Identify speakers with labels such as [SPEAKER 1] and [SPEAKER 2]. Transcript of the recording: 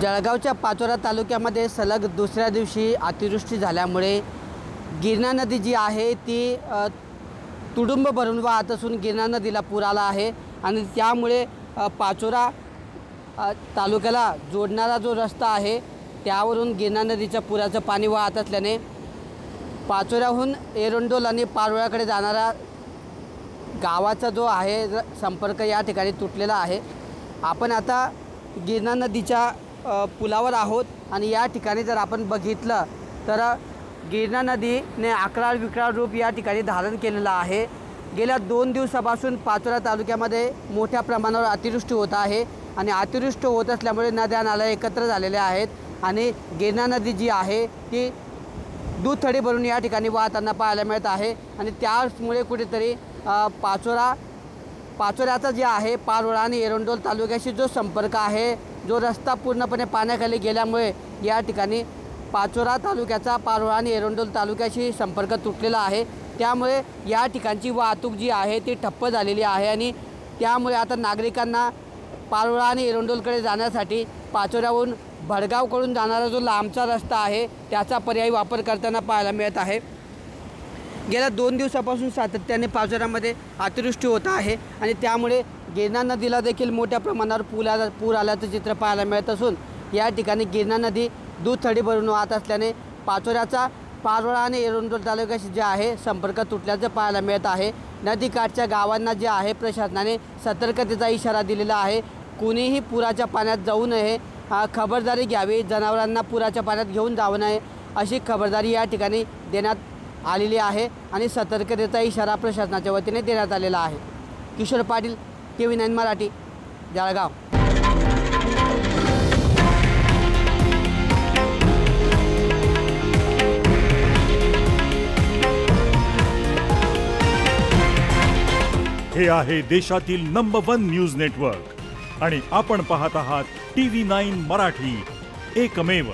[SPEAKER 1] जळगावच्या पाचोरा तालुक्यामध्ये सलग दुसऱ्या दिवशी अतिवृष्टी झाल्यामुळे गिरणा नदी जी आहे ती तुडुंब भरून वाहत असून गिरणा नदीला पूर आला आहे आणि त्यामुळे पाचोरा तालुक्याला जोडणारा जो रस्ता आहे त्यावरून गिरणा नदीच्या पुराचं पाणी वाहत असल्याने पाचोऱ्याहून एरंडोल आणि पारोळ्याकडे जाणारा गावाचा जो आहे संपर्क या ठिकाणी तुटलेला आहे। आपण आता गिरणा नदीच्या पुलावर आहोत आणि या ठिकाणी जर आपण बघितलं तर गिरणा नदीने आकराळ विकराळ रूप या ठिकाणी धारण केलेलं आहे। गेल्या 2 दिवसापासून पाचोरा तालुक्यामध्ये मोठ्या प्रमाणावर अतिवृष्टी होत आहे आणि अतिवृष्टी होत असल्यामुळे नद्या नाल्या एकत्र झालेल्या आहेत आणि गिरणा नदी जी आहे ती दूधथडी भरून या ठिकाणी वाहताना पाहायला मिळत आहे आणि त्यामुळे कुठेतरी पाचोऱ्याचा जे आहे पारोळा आणि एरंडोल तालुक्याशी जो संपर्क आहे जो रस्ता पूर्णपणे पाण्याखाली गेल्यामुळे या ठिकाणी पाचोरा तालुक्याचा पारोळा आणि एरंडोल तालुक्याशी संपर्क तुटलेला आहे। त्यामुळे या ठिकाणची वाहतूक जी आहे ती ठप्प झालेली आहे आणि त्यामुळे आता नागरिकांना पारोळा आणि एरंडोलकडे जाण्यासाठी पाचोऱ्याहून भडगावकडून जाणारा जो लांबचा रस्ता आहे त्याचा पर्यायी वापर करताना पाहायला मिळत आहे। गेल्या 2 दिवसापासून सातत्याने पाचोऱ्यामध्ये अतिवृष्टी होत आहे आणि त्यामुळे गिरणा नदीला देखील मोठ्या प्रमाणावर पूर आल्याचं चित्र पाहायला मिळत असून या ठिकाणी गिरणा नदी दूधथडी भरून वाहत असल्याने पाचोऱ्याचा पारोळा आणि एरंडोल तालुक्याशी जे आहे संपर्क तुटल्याचं पाहायला मिळत आहे। नदीकाठच्या गावांना जे आहे प्रशासनाने सतर्कतेचा इशारा दिलेला आहे। कुणीही पुराच्या पाण्यात जाऊ नये, खबरदारी घ्यावी, जनावरांना पुराच्या पाण्यात घेऊन जाऊ नये अशी खबरदारी या ठिकाणी देण्यात आलेली आहे आणि सतर्कतेचा इशारा प्रशासनाच्या वतीने देण्यात आलेला आहे। किशोर पाटील, TV9 मराठी, जळगाव।
[SPEAKER 2] हे आहे देशातील नंबर 1 न्यूज नेटवर्क आणि आपण पाहत आहात TV9 मराठी, एकमेव।